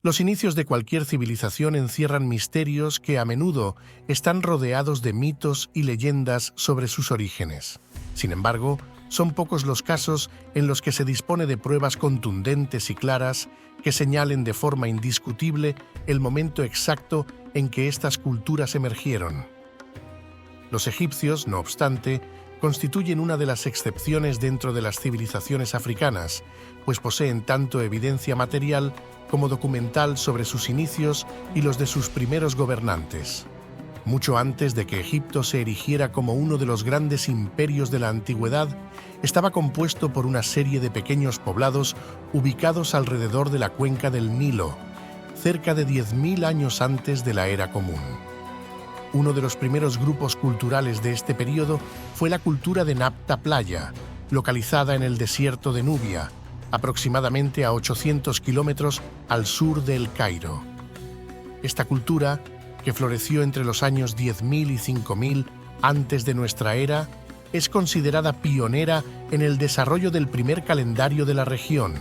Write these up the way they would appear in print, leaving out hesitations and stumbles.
Los inicios de cualquier civilización encierran misterios que a menudo están rodeados de mitos y leyendas sobre sus orígenes. Sin embargo, son pocos los casos en los que se dispone de pruebas contundentes y claras que señalen de forma indiscutible el momento exacto en que estas culturas emergieron. Los egipcios, no obstante, constituyen una de las excepciones dentro de las civilizaciones africanas, pues poseen tanto evidencia material como documental sobre sus inicios y los de sus primeros gobernantes. Mucho antes de que Egipto se erigiera como uno de los grandes imperios de la antigüedad, estaba compuesto por una serie de pequeños poblados ubicados alrededor de la cuenca del Nilo, cerca de 10.000 años antes de la Era Común. Uno de los primeros grupos culturales de este periodo fue la cultura de Napta Playa, localizada en el desierto de Nubia, aproximadamente a 800 kilómetros al sur de El Cairo. Esta cultura, que floreció entre los años 10.000 y 5.000 antes de nuestra era, es considerada pionera en el desarrollo del primer calendario de la región,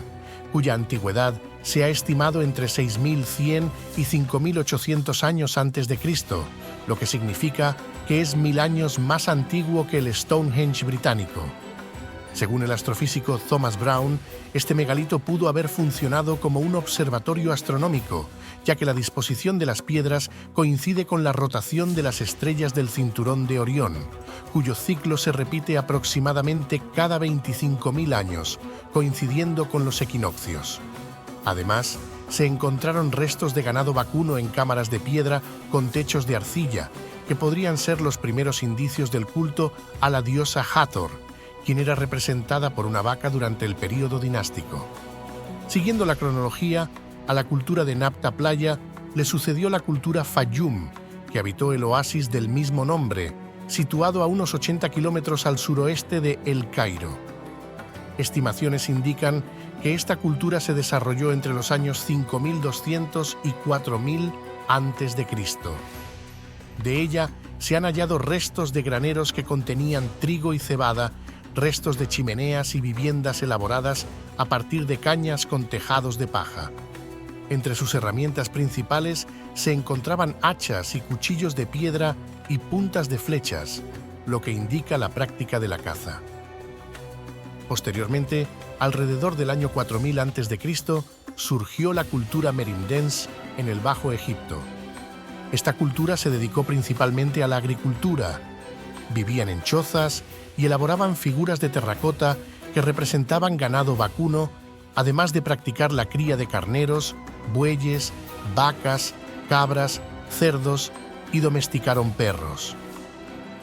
cuya antigüedad se ha estimado entre 6.100 y 5.800 años antes de Cristo, lo que significa que es 1.000 años más antiguo que el Stonehenge británico. Según el astrofísico Thomas Brown, este megalito pudo haber funcionado como un observatorio astronómico, ya que la disposición de las piedras coincide con la rotación de las estrellas del cinturón de Orión, cuyo ciclo se repite aproximadamente cada 25.000 años, coincidiendo con los equinoccios. Además, se encontraron restos de ganado vacuno en cámaras de piedra con techos de arcilla, que podrían ser los primeros indicios del culto a la diosa Hathor, quien era representada por una vaca durante el período dinástico. Siguiendo la cronología, a la cultura de Napta Playa le sucedió la cultura Fayum, que habitó el oasis del mismo nombre, situado a unos 80 kilómetros al suroeste de El Cairo. Estimaciones indican que esta cultura se desarrolló entre los años 5.200 y 4.000 a.C. De ella se han hallado restos de graneros que contenían trigo y cebada, restos de chimeneas y viviendas elaboradas a partir de cañas con tejados de paja. Entre sus herramientas principales se encontraban hachas y cuchillos de piedra y puntas de flechas, lo que indica la práctica de la caza. Posteriormente, alrededor del año 4000 a.C., surgió la cultura merindense en el Bajo Egipto. Esta cultura se dedicó principalmente a la agricultura. Vivían en chozas y elaboraban figuras de terracota que representaban ganado vacuno, además de practicar la cría de carneros, bueyes, vacas, cabras, cerdos y domesticaron perros.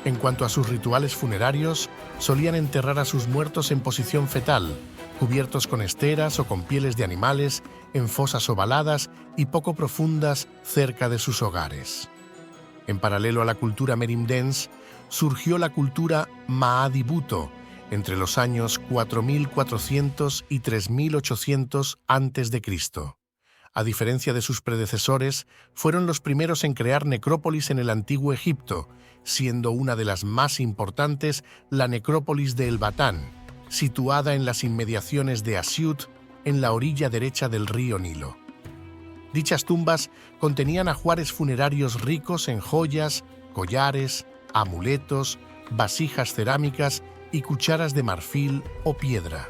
En cuanto a sus rituales funerarios, solían enterrar a sus muertos en posición fetal, cubiertos con esteras o con pieles de animales, en fosas ovaladas y poco profundas cerca de sus hogares. En paralelo a la cultura merindense, surgió la cultura Maadi-Buto entre los años 4400 y 3800 a.C. A diferencia de sus predecesores, fueron los primeros en crear necrópolis en el antiguo Egipto, siendo una de las más importantes la necrópolis de El Batán, situada en las inmediaciones de Asiut, en la orilla derecha del río Nilo. Dichas tumbas contenían ajuares funerarios ricos en joyas, collares, amuletos, vasijas cerámicas y cucharas de marfil o piedra.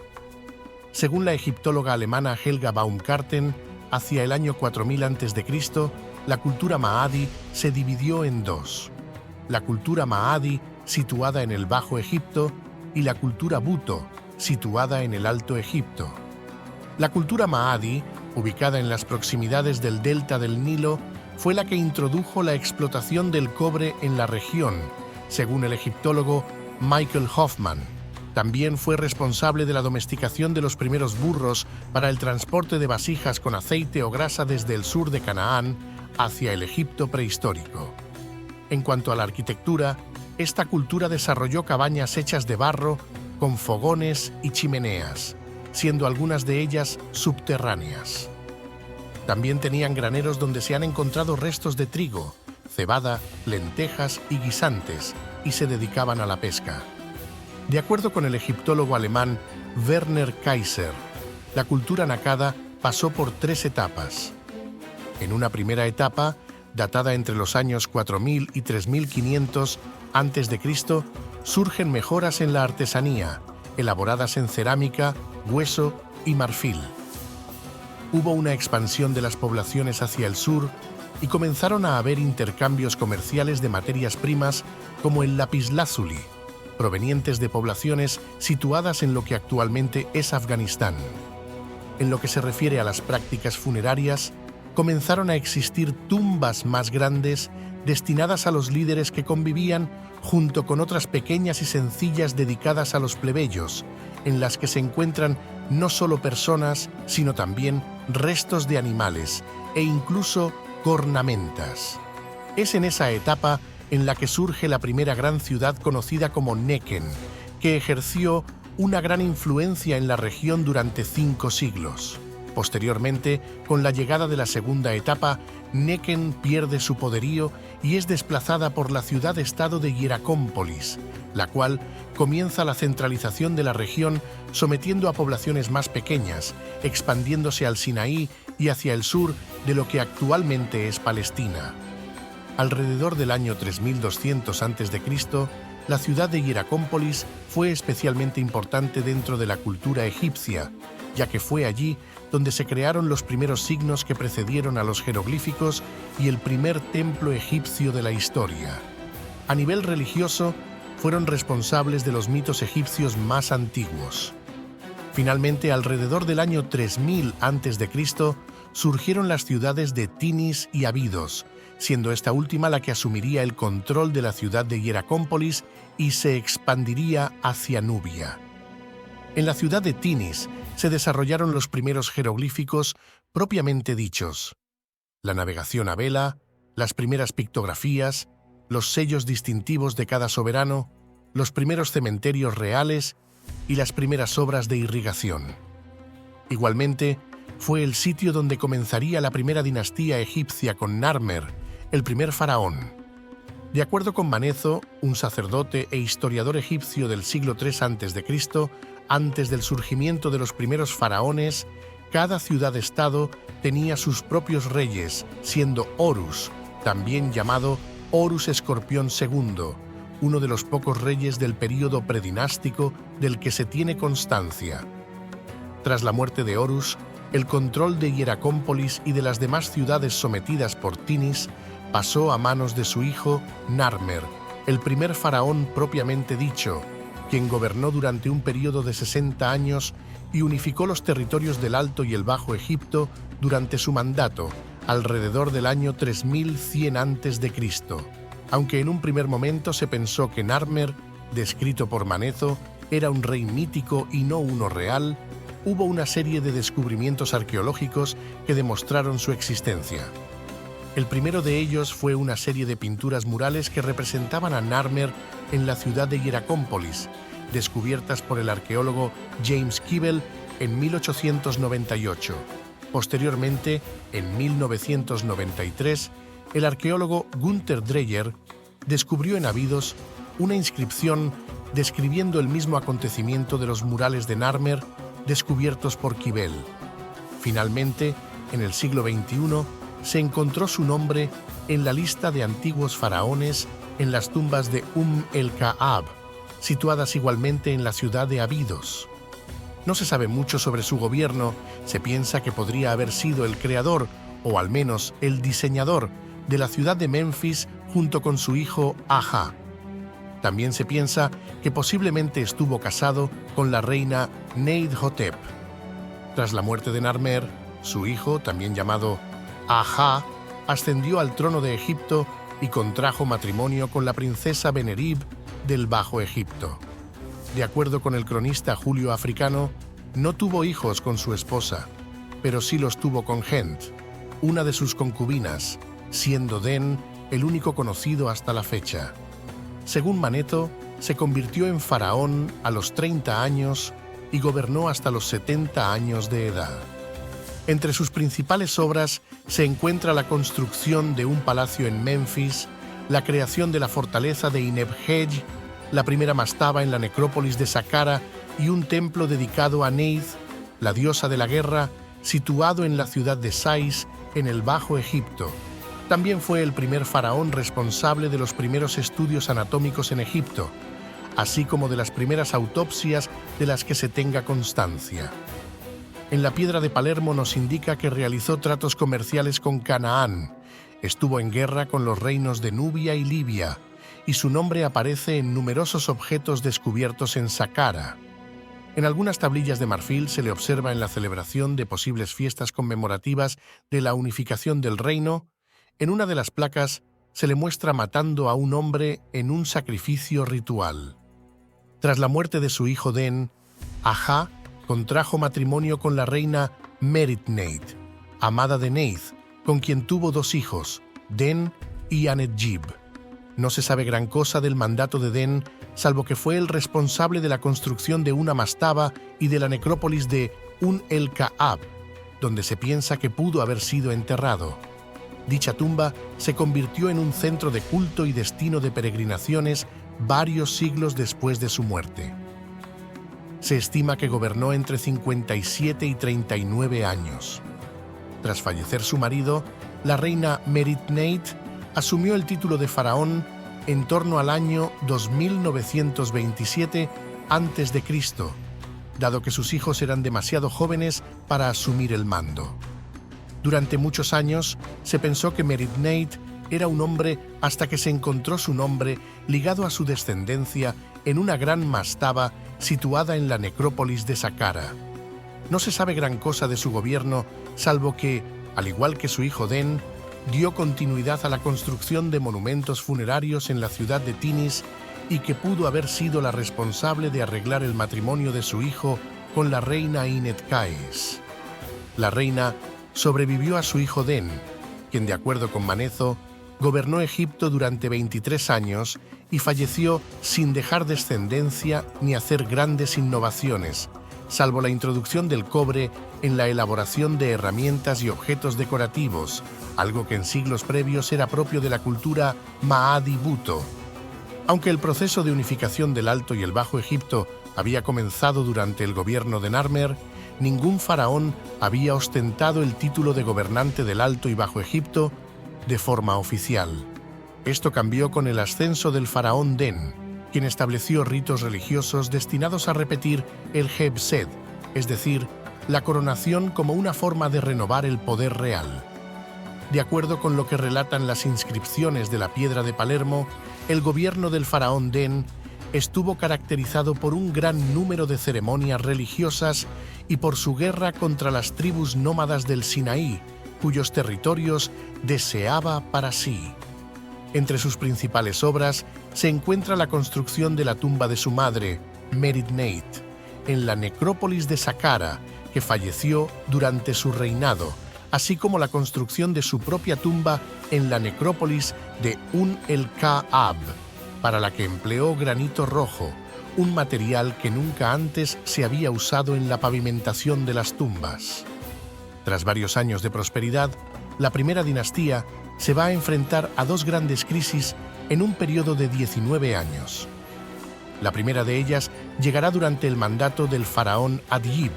Según la egiptóloga alemana Helga Baumgarten, hacia el año 4000 a.C., la cultura Maadi se dividió en dos: la cultura Maadi, situada en el Bajo Egipto, y la cultura Buto, situada en el Alto Egipto. La cultura Maadi, ubicada en las proximidades del delta del Nilo, fue la que introdujo la explotación del cobre en la región, según el egiptólogo Michael Hoffman. También fue responsable de la domesticación de los primeros burros para el transporte de vasijas con aceite o grasa desde el sur de Canaán hacia el Egipto prehistórico. En cuanto a la arquitectura, esta cultura desarrolló cabañas hechas de barro, con fogones y chimeneas, siendo algunas de ellas subterráneas. También tenían graneros donde se han encontrado restos de trigo, cebada, lentejas y guisantes, y se dedicaban a la pesca. De acuerdo con el egiptólogo alemán Werner Kaiser, la cultura nakada pasó por 3 etapas. En una primera etapa, datada entre los años 4000 y 3500 a.C., surgen mejoras en la artesanía, elaboradas en cerámica, hueso y marfil. Hubo una expansión de las poblaciones hacia el sur y comenzaron a haber intercambios comerciales de materias primas como el lapislázuli, provenientes de poblaciones situadas en lo que actualmente es Afganistán. En lo que se refiere a las prácticas funerarias, comenzaron a existir tumbas más grandes destinadas a los líderes que convivían junto con otras pequeñas y sencillas dedicadas a los plebeyos, en las que se encuentran no solo personas, sino también restos de animales e incluso cornamentas. Es en esa etapa en la que surge la primera gran ciudad conocida como Nequen, que ejerció una gran influencia en la región durante 5 siglos. Posteriormente, con la llegada de la segunda etapa, Nequen pierde su poderío y es desplazada por la ciudad-estado de Hieracómpolis, la cual comienza la centralización de la región sometiendo a poblaciones más pequeñas, expandiéndose al Sinaí y hacia el sur de lo que actualmente es Palestina. Alrededor del año 3200 a.C., la ciudad de Hieracómpolis fue especialmente importante dentro de la cultura egipcia, ya que fue allí donde se crearon los primeros signos que precedieron a los jeroglíficos y el primer templo egipcio de la historia. A nivel religioso, fueron responsables de los mitos egipcios más antiguos. Finalmente, alrededor del año 3000 a.C., surgieron las ciudades de Tinis y Abidos, siendo esta última la que asumiría el control de la ciudad de Hieracómpolis y se expandiría hacia Nubia. En la ciudad de Tinis se desarrollaron los primeros jeroglíficos propiamente dichos: la navegación a vela, las primeras pictografías, los sellos distintivos de cada soberano, los primeros cementerios reales y las primeras obras de irrigación. Igualmente, fue el sitio donde comenzaría la primera dinastía egipcia con Narmer, el primer faraón. De acuerdo con Manezo, un sacerdote e historiador egipcio del siglo III a.C., antes del surgimiento de los primeros faraones, cada ciudad-estado tenía sus propios reyes, siendo Horus, también llamado Horus Escorpión II, uno de los pocos reyes del período predinástico del que se tiene constancia. Tras la muerte de Horus, el control de Hieracómpolis y de las demás ciudades sometidas por Tinis pasó a manos de su hijo Narmer, el primer faraón propiamente dicho, quien gobernó durante un período de 60 años y unificó los territorios del Alto y el Bajo Egipto durante su mandato, alrededor del año 3100 a.C. Aunque en un primer momento se pensó que Narmer, descrito por Manezo, era un rey mítico y no uno real, hubo una serie de descubrimientos arqueológicos que demostraron su existencia. El primero de ellos fue una serie de pinturas murales que representaban a Narmer en la ciudad de Hieracómpolis, descubiertas por el arqueólogo James Kibble en 1898. Posteriormente, en 1993, el arqueólogo Günther Dreyer descubrió en Abidos una inscripción describiendo el mismo acontecimiento de los murales de Narmer descubiertos por Kibble. Finalmente, en el siglo XXI, se encontró su nombre en la lista de antiguos faraones en las tumbas de el-Ka'ab, situadas igualmente en la ciudad de Abidos. No se sabe mucho sobre su gobierno, se piensa que podría haber sido el creador, o al menos el diseñador, de la ciudad de Memphis junto con su hijo Aha. También se piensa que posiblemente estuvo casado con la reina Neidhotep. Tras la muerte de Narmer, su hijo, también llamado Aha, ascendió al trono de Egipto y contrajo matrimonio con la princesa Benerib del Bajo Egipto. De acuerdo con el cronista Julio Africano, no tuvo hijos con su esposa, pero sí los tuvo con Gent, una de sus concubinas, siendo Den el único conocido hasta la fecha. Según Maneto, se convirtió en faraón a los 30 años y gobernó hasta los 70 años de edad. Entre sus principales obras se encuentra la construcción de un palacio en Memphis, la creación de la fortaleza de Ineb-Hej, la primera mastaba en la necrópolis de Saqqara y un templo dedicado a Neith, la diosa de la guerra, situado en la ciudad de Sais en el Bajo Egipto. También fue el primer faraón responsable de los primeros estudios anatómicos en Egipto, así como de las primeras autopsias de las que se tenga constancia. En la Piedra de Palermo nos indica que realizó tratos comerciales con Canaán, estuvo en guerra con los reinos de Nubia y Libia, y su nombre aparece en numerosos objetos descubiertos en Saqqara. En algunas tablillas de marfil se le observa en la celebración de posibles fiestas conmemorativas de la unificación del reino. En una de las placas se le muestra matando a un hombre en un sacrificio ritual. Tras la muerte de su hijo Den, Ajá contrajo matrimonio con la reina Meritneit, amada de Neith, con quien tuvo 2 hijos, Den y Anedjib. No se sabe gran cosa del mandato de Den, salvo que fue el responsable de la construcción de una mastaba y de la necrópolis de el-Ka'ab, donde se piensa que pudo haber sido enterrado. Dicha tumba se convirtió en un centro de culto y destino de peregrinaciones varios siglos después de su muerte. Se estima que gobernó entre 57 y 39 años. Tras fallecer su marido, la reina Meritneit asumió el título de faraón en torno al año 2927 a.C., dado que sus hijos eran demasiado jóvenes para asumir el mando. Durante muchos años se pensó que Meritneit era un hombre hasta que se encontró su nombre ligado a su descendencia en una gran mastaba situada en la necrópolis de Saqqara. No se sabe gran cosa de su gobierno, salvo que, al igual que su hijo Den, dio continuidad a la construcción de monumentos funerarios en la ciudad de Tinis y que pudo haber sido la responsable de arreglar el matrimonio de su hijo con la reina Inetcaes. La reina sobrevivió a su hijo Den, quien, de acuerdo con Manezo, gobernó Egipto durante 23 años y falleció sin dejar descendencia ni hacer grandes innovaciones, salvo la introducción del cobre en la elaboración de herramientas y objetos decorativos, algo que en siglos previos era propio de la cultura Maadi-Buto. Aunque el proceso de unificación del Alto y el Bajo Egipto había comenzado durante el gobierno de Narmer, ningún faraón había ostentado el título de gobernante del Alto y Bajo Egipto de forma oficial. Esto cambió con el ascenso del faraón Den, quien estableció ritos religiosos destinados a repetir el Hebsed, es decir, la coronación como una forma de renovar el poder real. De acuerdo con lo que relatan las inscripciones de la Piedra de Palermo, el gobierno del faraón Den estuvo caracterizado por un gran número de ceremonias religiosas y por su guerra contra las tribus nómadas del Sinaí, cuyos territorios deseaba para sí. Entre sus principales obras se encuentra la construcción de la tumba de su madre, Meritneit, en la necrópolis de Saqqara, que falleció durante su reinado, así como la construcción de su propia tumba en la necrópolis de el-Ka'ab, para la que empleó granito rojo, un material que nunca antes se había usado en la pavimentación de las tumbas. Tras varios años de prosperidad, la primera dinastía se va a enfrentar a 2 grandes crisis en un periodo de 19 años. La primera de ellas llegará durante el mandato del faraón Adjib,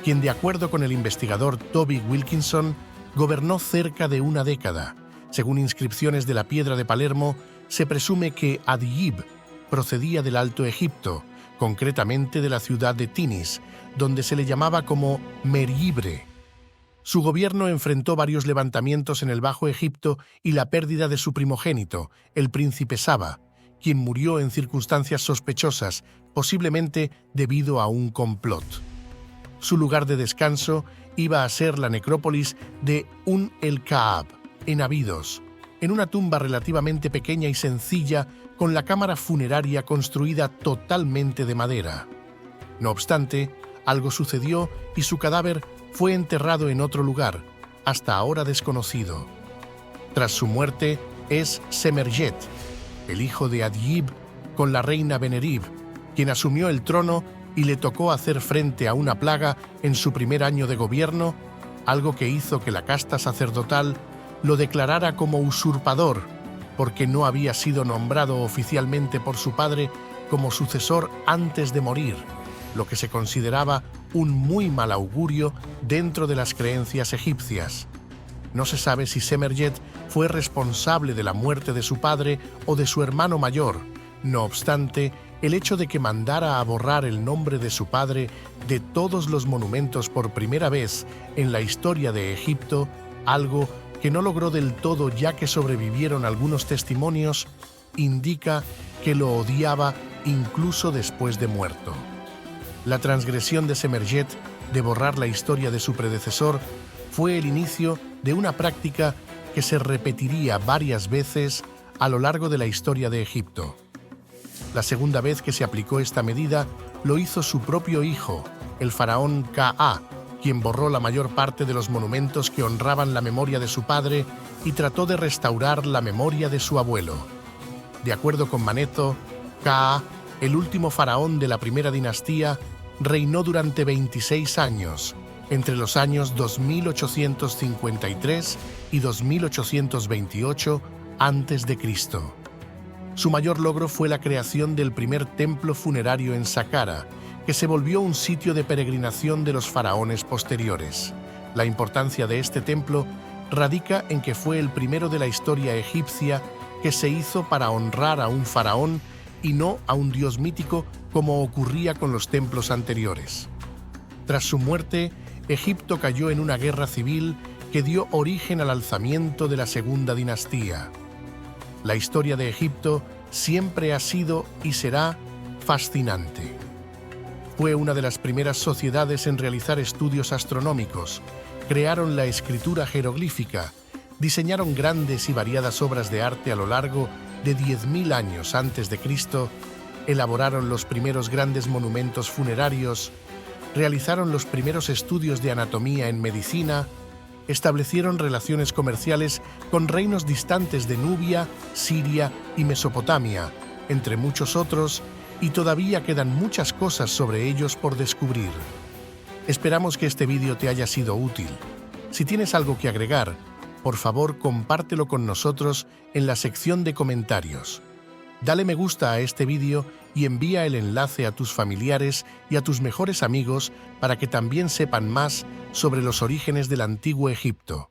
quien, de acuerdo con el investigador Toby Wilkinson, gobernó cerca de una década. Según inscripciones de la Piedra de Palermo, se presume que Adjib procedía del Alto Egipto, concretamente de la ciudad de Tinis, donde se le llamaba como Meribre. Su gobierno enfrentó varios levantamientos en el Bajo Egipto y la pérdida de su primogénito, el príncipe Saba, quien murió en circunstancias sospechosas, posiblemente debido a un complot. Su lugar de descanso iba a ser la necrópolis de el-Ka'ab, en Abidos, en una tumba relativamente pequeña y sencilla con la cámara funeraria construida totalmente de madera. No obstante, algo sucedió y su cadáver fue enterrado en otro lugar, hasta ahora desconocido. Tras su muerte es Semerjet, el hijo de Adjib, con la reina Benerib, quien asumió el trono y le tocó hacer frente a una plaga en su primer año de gobierno, algo que hizo que la casta sacerdotal lo declarara como usurpador, porque no había sido nombrado oficialmente por su padre como sucesor antes de morir, lo que se consideraba un muy mal augurio dentro de las creencias egipcias. No se sabe si Semerjet fue responsable de la muerte de su padre o de su hermano mayor. No obstante, el hecho de que mandara a borrar el nombre de su padre de todos los monumentos por primera vez en la historia de Egipto, algo que no logró del todo ya que sobrevivieron algunos testimonios, indica que lo odiaba incluso después de muerto. La transgresión de Semerjet de borrar la historia de su predecesor fue el inicio de una práctica que se repetiría varias veces a lo largo de la historia de Egipto. La segunda vez que se aplicó esta medida lo hizo su propio hijo, el faraón Ka, quien borró la mayor parte de los monumentos que honraban la memoria de su padre y trató de restaurar la memoria de su abuelo. De acuerdo con Manetho, Ka, el último faraón de la primera dinastía, reinó durante 26 años, entre los años 2853 y 2828 a.C. Su mayor logro fue la creación del primer templo funerario en Saqqara, que se volvió un sitio de peregrinación de los faraones posteriores. La importancia de este templo radica en que fue el primero de la historia egipcia que se hizo para honrar a un faraón y no a un dios mítico como ocurría con los templos anteriores. Tras su muerte, Egipto cayó en una guerra civil que dio origen al alzamiento de la segunda dinastía. La historia de Egipto siempre ha sido y será fascinante. Fue una de las primeras sociedades en realizar estudios astronómicos, crearon la escritura jeroglífica, diseñaron grandes y variadas obras de arte a lo largo de 10.000 años antes de Cristo, elaboraron los primeros grandes monumentos funerarios, realizaron los primeros estudios de anatomía en medicina, establecieron relaciones comerciales con reinos distantes de Nubia, Siria y Mesopotamia, entre muchos otros, y todavía quedan muchas cosas sobre ellos por descubrir. Esperamos que este vídeo te haya sido útil. Si tienes algo que agregar, por favor compártelo con nosotros en la sección de comentarios. Dale me gusta a este vídeo y envía el enlace a tus familiares y a tus mejores amigos para que también sepan más sobre los orígenes del antiguo Egipto.